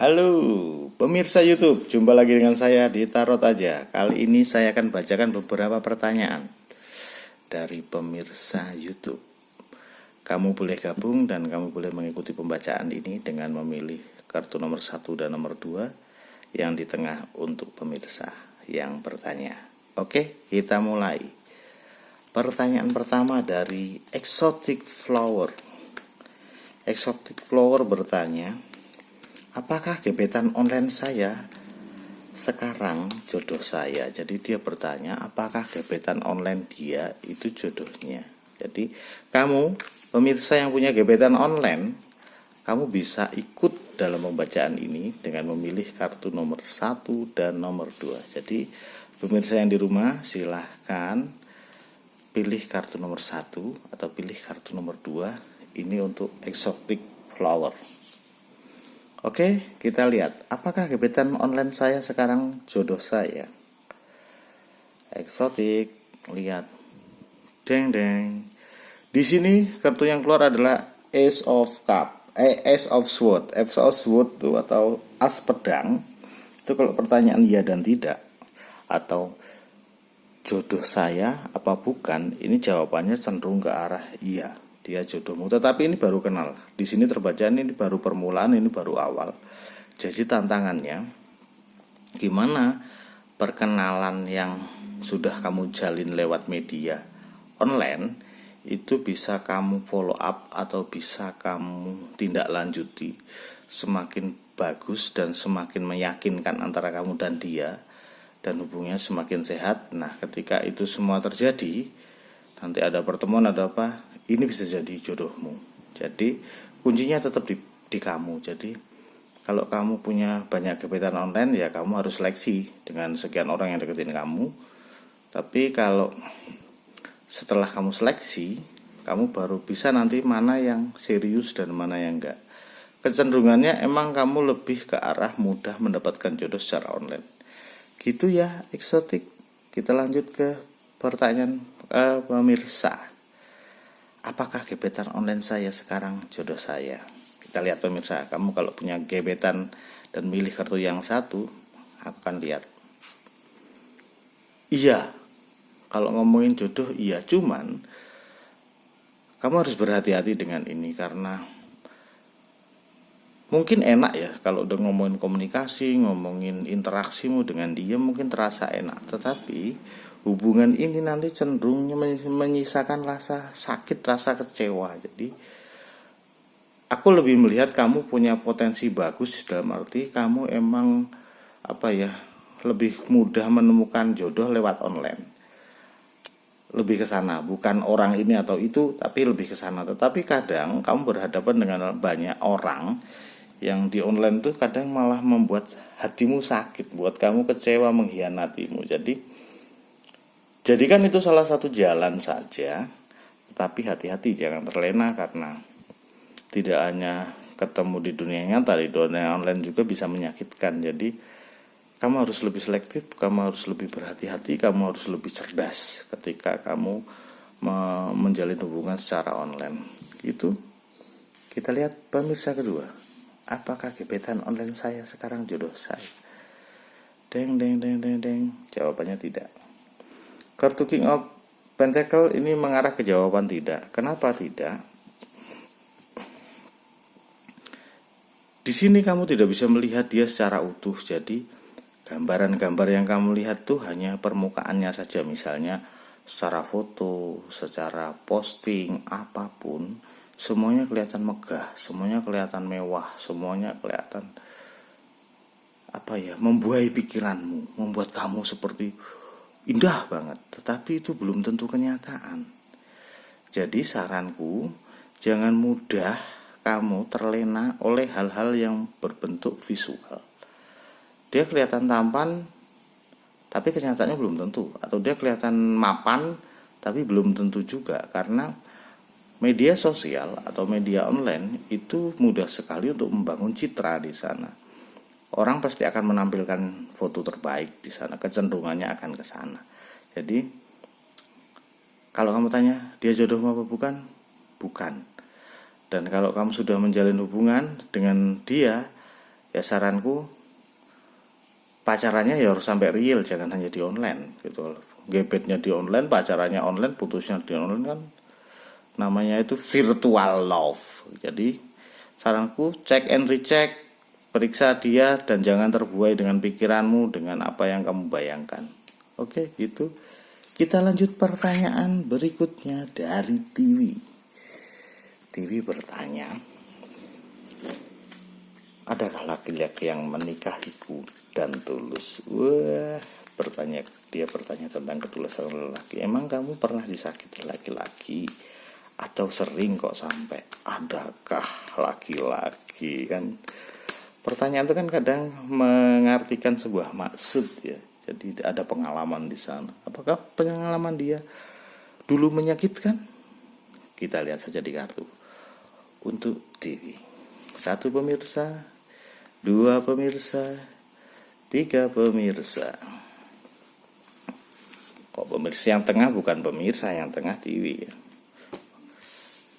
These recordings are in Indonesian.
Halo pemirsa YouTube, jumpa lagi dengan saya di Tarot Aja. Kali ini saya akan bacakan beberapa pertanyaan dari pemirsa YouTube. Kamu boleh gabung dan kamu boleh mengikuti pembacaan ini dengan memilih kartu nomor 1 dan nomor 2 yang di tengah untuk pemirsa yang bertanya. Oke, kita mulai. Pertanyaan pertama dari Exotic Flower. Exotic Flower bertanya, apakah gebetan online saya sekarang jodoh saya? Jadi dia bertanya apakah gebetan online dia itu jodohnya. Jadi kamu pemirsa yang punya gebetan online, kamu bisa ikut dalam pembacaan ini dengan memilih kartu nomor 1 dan nomor 2. Jadi pemirsa yang di rumah silahkan pilih kartu nomor 1 atau pilih kartu nomor 2. Ini untuk Exotic Flower. Oke, kita lihat apakah gebetan online saya sekarang jodoh saya. Eksotik, lihat. Deng deng. Di sini kartu yang keluar adalah Ace of Cup, Ace of Sword. Ace of Sword itu atau as pedang. Itu kalau pertanyaan iya dan tidak atau jodoh saya apa bukan, ini jawabannya cenderung ke arah iya. Dia jodohmu, tetapi ini baru kenal. Di sini terbaca ini baru permulaan, ini baru awal. Jadi tantangannya gimana perkenalan yang sudah kamu jalin lewat media online itu bisa kamu follow up atau bisa kamu tindak lanjuti semakin bagus dan semakin meyakinkan antara kamu dan dia dan hubungannya semakin sehat. Nah, ketika itu semua terjadi, nanti ada pertemuan, ada apa, ini bisa jadi jodohmu. Jadi kuncinya tetap di kamu. Jadi kalau kamu punya banyak gebetan online, ya kamu harus seleksi dengan sekian orang yang deketin kamu. Tapi kalau setelah kamu seleksi, kamu baru bisa nanti mana yang serius dan mana yang enggak. Kecenderungannya emang kamu lebih ke arah mudah mendapatkan jodoh secara online. Gitu ya, eksotik. Kita lanjut ke pertanyaan pemirsa. Apakah gebetan online saya sekarang jodoh saya? Kita lihat pemirsa, kamu kalau punya gebetan dan milih kartu yang satu, aku akan lihat. Iya, kalau ngomongin jodoh iya, cuman kamu harus berhati-hati dengan ini karena mungkin enak ya kalau udah ngomongin komunikasi, ngomongin interaksimu dengan dia mungkin terasa enak. Tetapi hubungan ini nanti cenderung menyisakan rasa sakit, rasa kecewa. Jadi aku lebih melihat kamu punya potensi bagus dalam arti kamu emang lebih mudah menemukan jodoh lewat online. Lebih ke sana, bukan orang ini atau itu, tapi lebih ke sana. Tetapi kadang kamu berhadapan dengan banyak orang yang di online itu kadang malah membuat hatimu sakit, buat kamu kecewa, mengkhianatimu. Jadi jadikan itu salah satu jalan saja, tetapi hati-hati jangan terlena karena tidak hanya ketemu di dunia nyata, di dunia online juga bisa menyakitkan. Jadi kamu harus lebih selektif, kamu harus lebih berhati-hati, kamu harus lebih cerdas ketika kamu menjalin hubungan secara online. Gitu. Kita lihat pemirsa kedua. Apakah gebetan online saya sekarang jodoh saya? Deng deng deng deng deng. Jawabannya tidak. Kartu King of Pentacle ini mengarah ke jawaban tidak. Kenapa tidak? Di sini kamu tidak bisa melihat dia secara utuh. Jadi gambaran-gambar yang kamu lihat tuh hanya permukaannya saja. Misalnya secara foto, secara posting, apapun, semuanya kelihatan megah, semuanya kelihatan mewah, semuanya kelihatan membuai pikiranmu, membuat kamu seperti indah banget. Tetapi itu belum tentu kenyataan. Jadi saranku, jangan mudah kamu terlena oleh hal-hal yang berbentuk visual. Dia kelihatan tampan, tapi kenyataannya belum tentu. Atau dia kelihatan mapan, tapi belum tentu juga. Karena media sosial atau media online itu mudah sekali untuk membangun citra di sana. Orang pasti akan menampilkan foto terbaik di sana. Kecenderungannya akan ke sana. Jadi, kalau kamu tanya, dia jodohmu apa bukan? Bukan. Dan kalau kamu sudah menjalin hubungan dengan dia, Ya saranku, pacarannya ya harus sampai real, jangan hanya di online gitu. Gebetnya di online, pacarannya online, putusnya di online kan namanya itu virtual love. Jadi saranku, cek and recheck, periksa dia dan jangan terbuai dengan pikiranmu, dengan apa yang kamu bayangkan. Oke, gitu. Kita lanjut pertanyaan berikutnya dari TV. TV bertanya, adakah laki-laki yang menikahiku dan tulus? Wah, dia bertanya tentang ketulusan lelaki. Emang kamu pernah disakiti laki-laki? Atau sering kok sampai adakah laki-laki? Kan pertanyaan itu kan kadang mengartikan sebuah maksud ya. Jadi ada pengalaman di sana. Apakah pengalaman dia dulu menyakitkan? Kita lihat saja di kartu. Untuk TV, 1 pemirsa, 2 pemirsa, 3 pemirsa. Kok pemirsa yang tengah bukan pemirsa, yang tengah TV ya.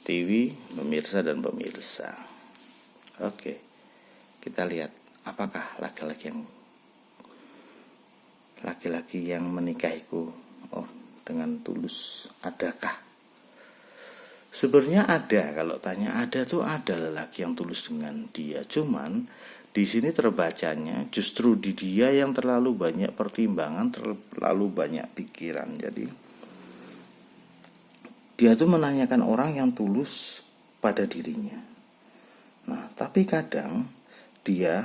TV, pemirsa dan pemirsa. Oke, kita lihat apakah laki-laki yang menikahiku dengan tulus. Adakah? Sebenarnya ada. Kalau tanya ada tuh ada lelaki yang tulus dengan dia. Cuman di sini terbacanya justru di dia yang terlalu banyak pertimbangan, terlalu banyak pikiran. Jadi dia tuh menanyakan orang yang tulus pada dirinya. Nah, tapi kadang dia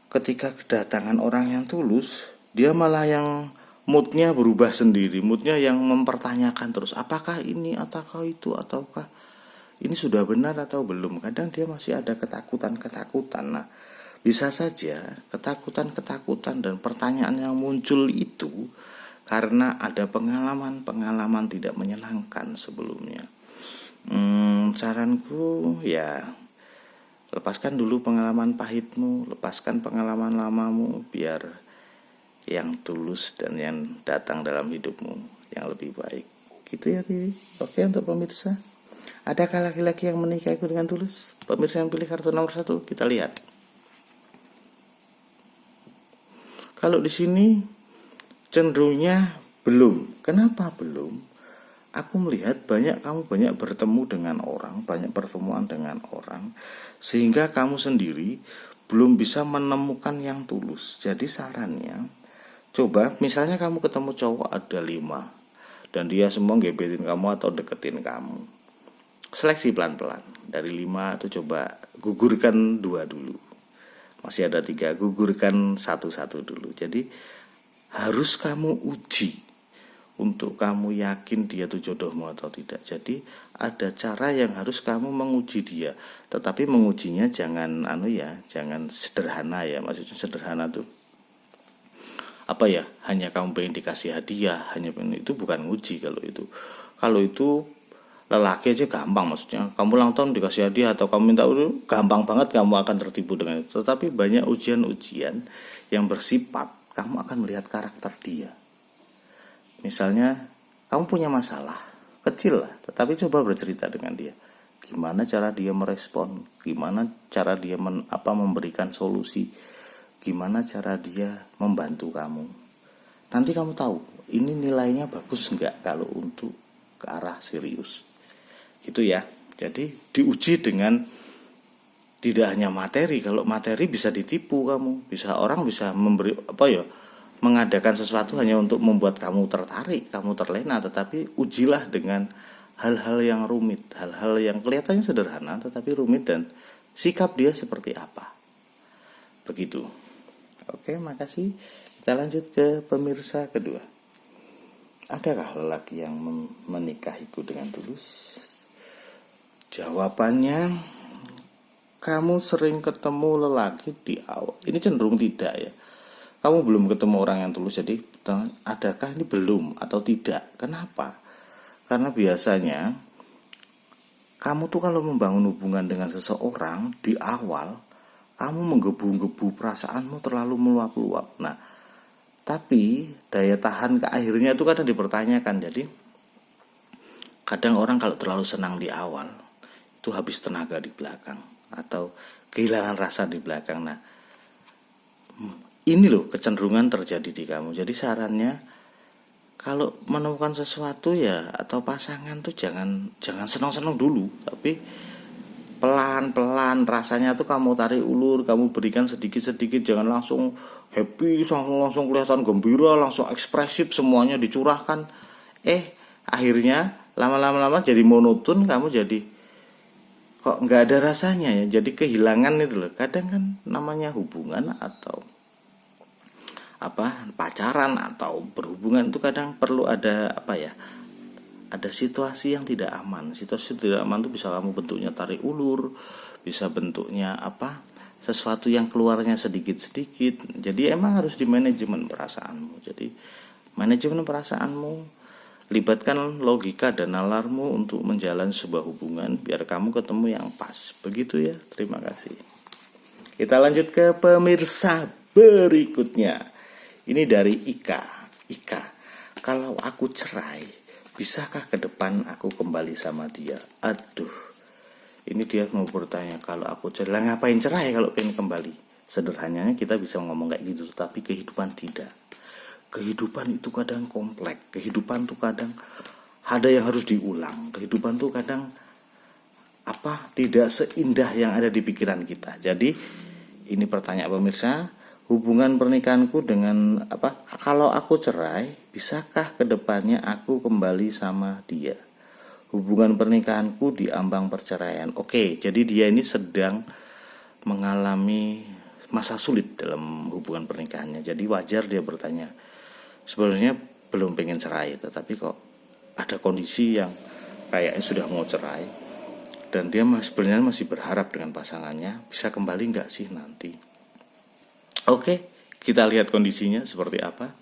ketika kedatangan orang yang tulus, dia malah yang moodnya berubah sendiri. Moodnya yang mempertanyakan terus, apakah ini ataukah itu, ataukah ini sudah benar atau belum. Kadang dia masih ada ketakutan-ketakutan. Nah, bisa saja ketakutan-ketakutan dan pertanyaan yang muncul itu karena ada pengalaman-pengalaman tidak menyenangkan sebelumnya. Saranku ya, lepaskan dulu pengalaman pahitmu, lepaskan pengalaman lamamu, biar yang tulus dan yang datang dalam hidupmu yang lebih baik. Gitu ya TV. Oke, untuk pemirsa, adakah laki-laki yang menikahiku dengan tulus? Pemirsa yang pilih kartu nomor 1, kita lihat. Kalau di sini cenderungnya belum. Kenapa belum? Aku melihat kamu banyak bertemu dengan orang, banyak pertemuan dengan orang, sehingga kamu sendiri belum bisa menemukan yang tulus. Jadi sarannya, coba misalnya kamu ketemu cowok ada 5 dan dia semua gebetin kamu atau deketin kamu. Seleksi pelan-pelan. Dari 5 itu coba gugurkan 2 dulu. Masih ada 3, gugurkan 1-1 dulu. Jadi harus kamu uji untuk kamu yakin dia itu jodohmu atau tidak. Jadi ada cara yang harus kamu menguji dia. Tetapi mengujinya jangan jangan sederhana ya. Maksudnya sederhana tuh apa ya? Hanya kamu pengen dikasih hadiah, itu bukan uji kalau itu. Kalau itu lelaki aja gampang, maksudnya kamu ulang tahun dikasih hadiah atau kamu minta gampang banget kamu akan tertipu dengan itu. Tetapi banyak ujian-ujian yang bersifat kamu akan melihat karakter dia. Misalnya kamu punya masalah kecil lah, tetapi coba bercerita dengan dia. Gimana cara dia merespon, gimana cara dia memberikan solusi, gimana cara dia membantu kamu. Nanti kamu tahu ini nilainya bagus enggak kalau untuk ke arah serius. Gitu ya. Jadi diuji dengan tidak hanya materi. Kalau materi bisa ditipu kamu, orang bisa mengadakan sesuatu hanya untuk membuat kamu tertarik, kamu terlena. Tetapi ujilah dengan hal-hal yang rumit, hal-hal yang kelihatannya sederhana tetapi rumit, dan sikap dia seperti apa. Begitu. Oke, makasih. Kita lanjut ke pemirsa kedua. Adakah lelaki yang menikahiku dengan tulus? Jawabannya, kamu sering ketemu lelaki di awal. Ini cenderung tidak ya. Kamu belum ketemu orang yang tulus. Jadi adakah ini belum atau tidak? Kenapa? Karena biasanya kamu tuh kalau membangun hubungan dengan seseorang di awal, kamu menggebu-gebu, perasaanmu terlalu meluap-luap. Nah, tapi daya tahan ke akhirnya itu kadang dipertanyakan. Jadi kadang orang kalau terlalu senang di awal itu habis tenaga di belakang, atau kehilangan rasa di belakang. Nah, ini loh kecenderungan terjadi di kamu. Jadi sarannya, kalau menemukan sesuatu ya atau pasangan tuh jangan senang-senang dulu, tapi pelan-pelan rasanya tuh kamu tarik ulur, kamu berikan sedikit-sedikit, jangan langsung happy, langsung kelihatan gembira, langsung ekspresif, semuanya dicurahkan. Akhirnya lama-lama jadi monoton, kamu jadi kok nggak ada rasanya ya, jadi kehilangan itu loh. Kadang kan namanya hubungan atau pacaran atau berhubungan itu kadang perlu ada ada situasi yang tidak aman. Situasi tidak aman itu bisa kamu bentuknya tarik ulur, bisa bentuknya sesuatu yang keluarnya sedikit-sedikit. Jadi emang harus di manajemen perasaanmu. Jadi manajemen perasaanmu, libatkan logika dan nalarmu untuk menjalani sebuah hubungan biar kamu ketemu yang pas. Begitu ya. Terima kasih. Kita lanjut ke pemirsa berikutnya. Ini dari Ika. Kalau aku cerai, bisakah ke depan aku kembali sama dia? Aduh, ini dia mau bertanya, kalau aku cerai, ngapain cerai kalau pengen kembali? Sederhananya kita bisa ngomong kayak gitu, tapi kehidupan tidak. Kehidupan itu kadang kompleks. Kehidupan tuh kadang ada yang harus diulang. Kehidupan tuh kadang tidak seindah yang ada di pikiran kita. Jadi ini pertanyaan pemirsa. Hubungan pernikahanku dengan kalau aku cerai, bisakah kedepannya aku kembali sama dia? Hubungan pernikahanku di ambang perceraian. Oke, jadi dia ini sedang mengalami masa sulit dalam hubungan pernikahannya. Jadi wajar dia bertanya. Sebenarnya belum pengen cerai, tetapi kok ada kondisi yang kayaknya sudah mau cerai, dan dia sebenarnya masih berharap dengan pasangannya bisa kembali nggak sih nanti. Oke, kita lihat kondisinya seperti apa.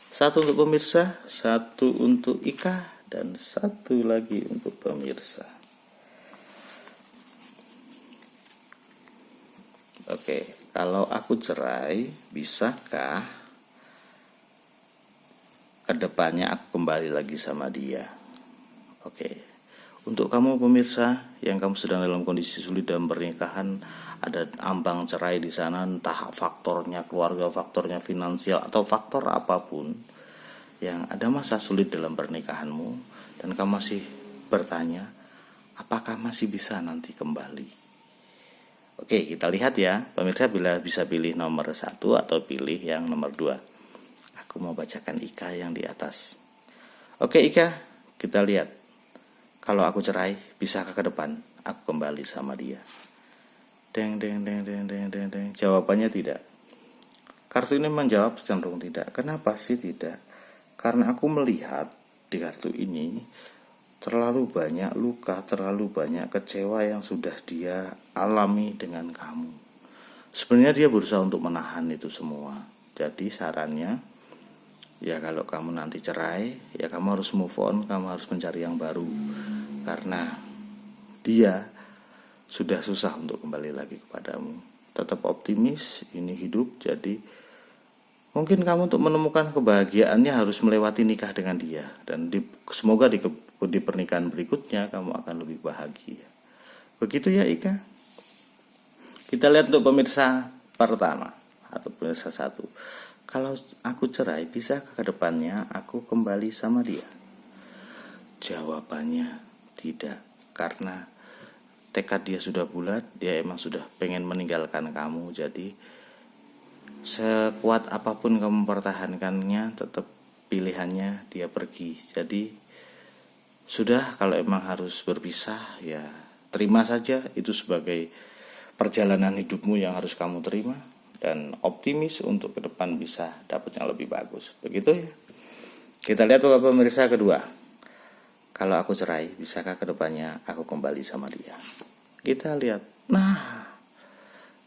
Satu untuk pemirsa, satu untuk Ika, dan satu lagi untuk pemirsa. Oke, kalau aku cerai, bisakah kedepannya aku kembali lagi sama dia? Oke, untuk kamu pemirsa yang kamu sedang dalam kondisi sulit dalam pernikahan, ada ambang cerai di sana, entah faktornya keluarga, faktornya finansial, atau faktor apapun, yang ada masa sulit dalam pernikahanmu, dan kamu masih bertanya, apakah masih bisa nanti kembali? Oke, kita lihat ya, pemirsa bisa pilih nomor 1 atau pilih yang nomor 2. Aku mau bacakan Ika yang di atas. Oke Ika, kita lihat. Kalau aku cerai, bisakah ke depan aku kembali sama dia? Deng. Jawabannya tidak. Kartu ini menjawab cenderung tidak. Kenapa sih tidak? Karena aku melihat di kartu ini terlalu banyak luka, terlalu banyak kecewa yang sudah dia alami dengan kamu. Sebenarnya dia berusaha untuk menahan itu semua. Jadi sarannya, ya kalau kamu nanti cerai, ya kamu harus move on, kamu harus mencari yang baru. Karena dia sudah susah untuk kembali lagi kepadamu. Tetap optimis, ini hidup. Jadi mungkin kamu untuk menemukan kebahagiaannya harus melewati nikah dengan dia. Dan semoga di pernikahan berikutnya kamu akan lebih bahagia. Begitu ya Ika. Kita lihat untuk pemirsa pertama atau pemirsa 1. Kalau aku cerai, bisa ke depannya aku kembali sama dia? Jawabannya tidak. Karena tekad dia sudah bulat, dia emang sudah pengen meninggalkan kamu. Jadi sekuat apapun kamu mempertahankannya, tetap pilihannya dia pergi. Jadi sudah, kalau emang harus berpisah, ya terima saja. Itu sebagai perjalanan hidupmu yang harus kamu terima, dan optimis untuk ke depan bisa dapat yang lebih bagus. Begitu ya. Kita lihat untuk pemirsa kedua. Kalau aku cerai, bisakah kedepannya aku kembali sama dia? Kita lihat. Nah,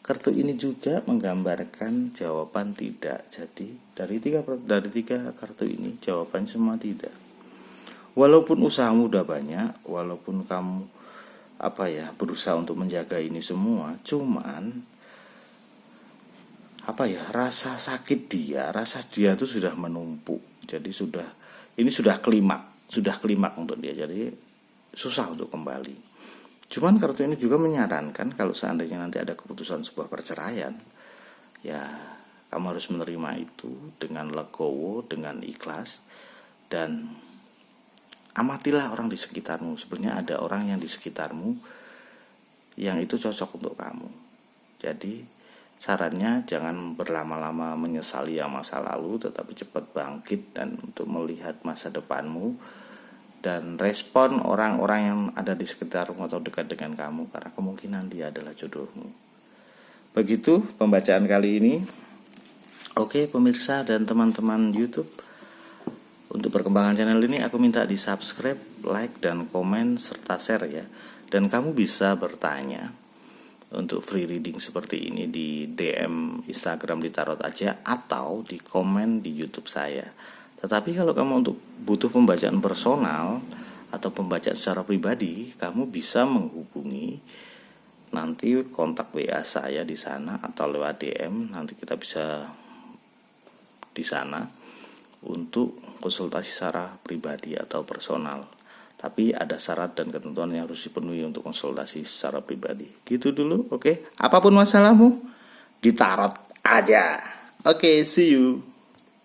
kartu ini juga menggambarkan jawaban tidak. Jadi dari tiga kartu ini jawaban semua tidak. Walaupun usahamu udah banyak, walaupun kamu berusaha untuk menjaga ini semua, cuman rasa sakit dia, itu sudah menumpuk. Jadi ini sudah klimaks untuk dia. Jadi susah untuk kembali. Cuman kartu ini juga menyarankan kalau seandainya nanti ada keputusan sebuah perceraian, ya kamu harus menerima itu dengan legowo, dengan ikhlas, dan amatilah orang di sekitarmu. Sebenarnya ada orang yang di sekitarmu yang itu cocok untuk kamu. Jadi sarannya jangan berlama-lama menyesali yang masa lalu, tetapi cepat bangkit dan untuk melihat masa depanmu dan respon orang-orang yang ada di sekitarmu atau dekat dengan kamu, karena kemungkinan dia adalah jodohmu. Begitu pembacaan kali ini. Oke pemirsa dan teman-teman YouTube, untuk perkembangan channel ini aku minta di subscribe, like, dan komen serta share ya. Dan kamu bisa bertanya untuk free reading seperti ini di DM Instagram di Tarot aja atau di komen di YouTube saya. Tetapi kalau kamu untuk butuh pembacaan personal atau pembacaan secara pribadi, kamu bisa menghubungi nanti kontak WA saya di sana atau lewat DM. Nanti kita bisa di sana untuk konsultasi secara pribadi atau personal. Tapi ada syarat dan ketentuan yang harus dipenuhi untuk konsultasi secara pribadi. Gitu dulu, oke? Apapun masalahmu, ditarot aja. Oke, see you.